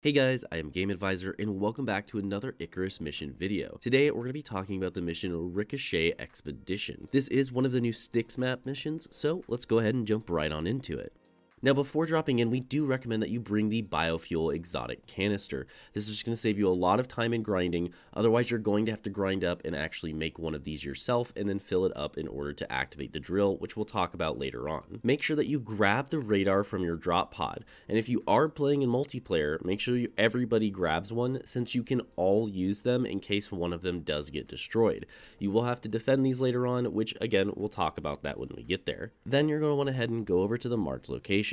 Hey guys, I am Game Advisor and welcome back to another Icarus mission video. Today we're going to be talking about the mission Ricochet Expedition. This is one of the new Styx map missions, so let's go ahead and jump right on into it. Now before dropping in, we do recommend that you bring the biofuel exotic canister. This is just going to save you a lot of time in grinding, otherwise you're going to have to grind up and actually make one of these yourself and then fill it up in order to activate the drill, which we'll talk about later on. Make sure that you grab the radar from your drop pod, and if you are playing in multiplayer, make sure everybody grabs one since you can all use them in case one of them does get destroyed. You will have to defend these later on, which again, we'll talk about that when we get there. Then you're going to want to head and go over to the marked location.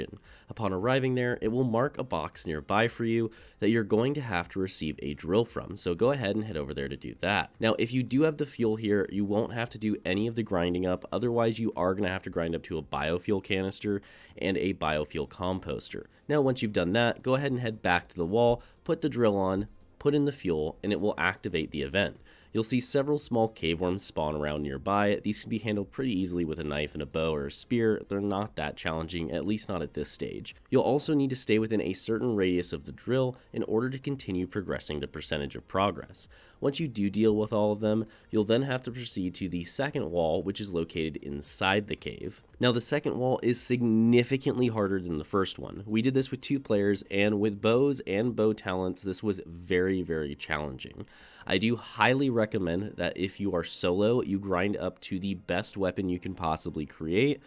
Upon arriving there, it will mark a box nearby for you that you're going to have to receive a drill from, so go ahead and head over there to do that. Now, if you do have the fuel here, you won't have to do any of the grinding up, otherwise you are going to have to grind up to a biofuel canister and a biofuel composter. Now, once you've done that, go ahead and head back to the wall, put the drill on, put in the fuel, and it will activate the event. You'll see several small cave worms spawn around nearby. These can be handled pretty easily with a knife and a bow or a spear. They're not that challenging, at least not at this stage. You'll also need to stay within a certain radius of the drill in order to continue progressing the percentage of progress. Once you do deal with all of them, you'll then have to proceed to the second wall, which is located inside the cave. Now, the second wall is significantly harder than the first one. We did this with 2 players, and with bows and bow talents, this was very, very challenging. I do highly recommend that if you are solo, you grind up to the best weapon you can possibly create.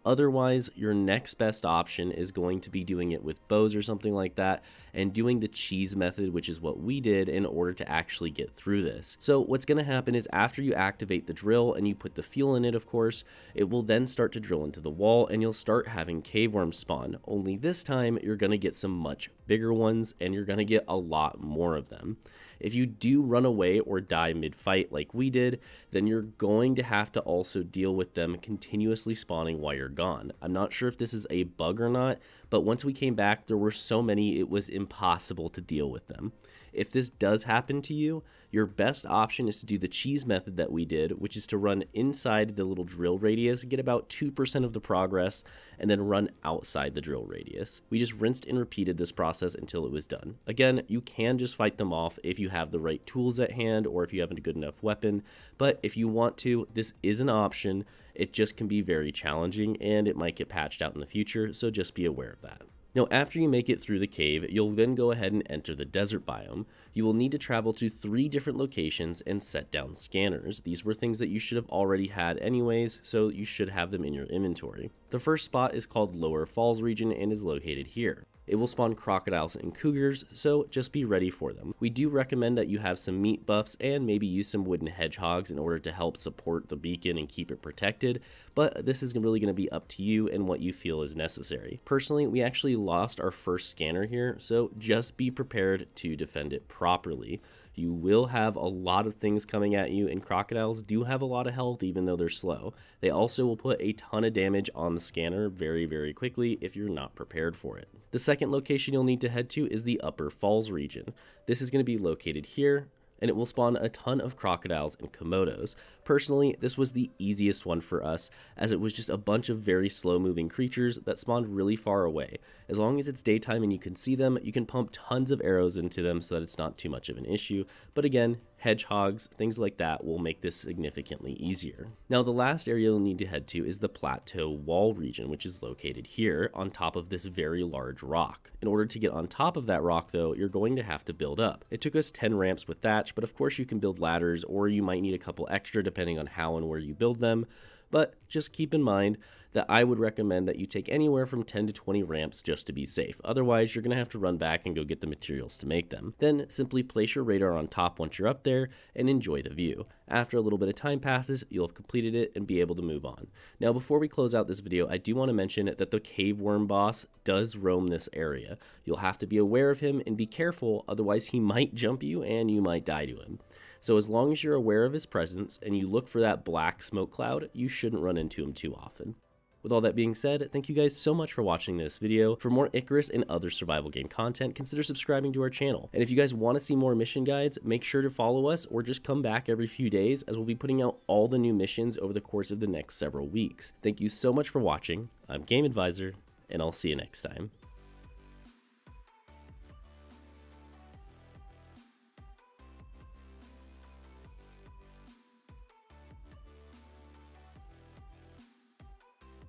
Otherwise, your next best option is going to be doing it with bows or something like that, and doing the cheese method, which is what we did in order to actually get through this. So what's going to happen is after you activate the drill and you put the fuel in it, of course, it will then start to drill into the wall and you'll start having cave worms spawn. Only this time, you're going to get some much bigger ones and you're going to get a lot more of them. If you do run away or die mid-fight like we did, then you're going to have to also deal with them continuously spawning while you're gone. I'm not sure if this is a bug or not, but once we came back, there were so many it was impossible to deal with them. If this does happen to you, your best option is to do the cheese method that we did, which is to run inside the little drill radius, get about 2% of the progress, and then run outside the drill radius. We just rinsed and repeated this process until it was done. Again, you can just fight them off if you have the right tools at hand or if you have a good enough weapon, but if you want to, this is an option. It just can be very challenging and it might get patched out in the future, so just be aware of that. Now, after you make it through the cave, you'll then go ahead and enter the desert biome. You will need to travel to 3 different locations and set down scanners. These were things that you should have already had anyways, so you should have them in your inventory. The first spot is called Lower Falls region and is located here. It will spawn crocodiles and cougars, so just be ready for them. We do recommend that you have some meat buffs and maybe use some wooden hedgehogs in order to help support the beacon and keep it protected, but this is really going to be up to you and what you feel is necessary. Personally, we actually lost our first scanner here, so just be prepared to defend it properly. You will have a lot of things coming at you, and crocodiles do have a lot of health even though they're slow. They also will put a ton of damage on the scanner very, very quickly if you're not prepared for it. The second location you'll need to head to is the Upper Falls region. This is going to be located here, and it will spawn a ton of crocodiles and komodos. Personally, this was the easiest one for us, as it was just a bunch of very slow moving creatures that spawned really far away. As long as it's daytime and you can see them, you can pump tons of arrows into them so that it's not too much of an issue, but again, hedgehogs, things like that will make this significantly easier. Now, the last area you'll need to head to is the Plateau Wall region, which is located here on top of this very large rock. In order to get on top of that rock though, you're going to have to build up. It took us 10 ramps with thatch, but of course you can build ladders, or you might need a couple extra depending on how and where you build them. But just keep in mind that I would recommend that you take anywhere from 10 to 20 ramps just to be safe. Otherwise, you're going to have to run back and go get the materials to make them. Then simply place your radar on top once you're up there and enjoy the view. After a little bit of time passes, you'll have completed it and be able to move on. Now, before we close out this video, I do want to mention that the cave worm boss does roam this area. You'll have to be aware of him and be careful, otherwise he might jump you and you might die to him. So as long as you're aware of his presence and you look for that black smoke cloud, you shouldn't run into him too often. With all that being said, thank you guys so much for watching this video. For more Icarus and other survival game content, consider subscribing to our channel. And if you guys want to see more mission guides, make sure to follow us or just come back every few days, as we'll be putting out all the new missions over the course of the next several weeks. Thank you so much for watching. I'm Game Advisor, and I'll see you next time.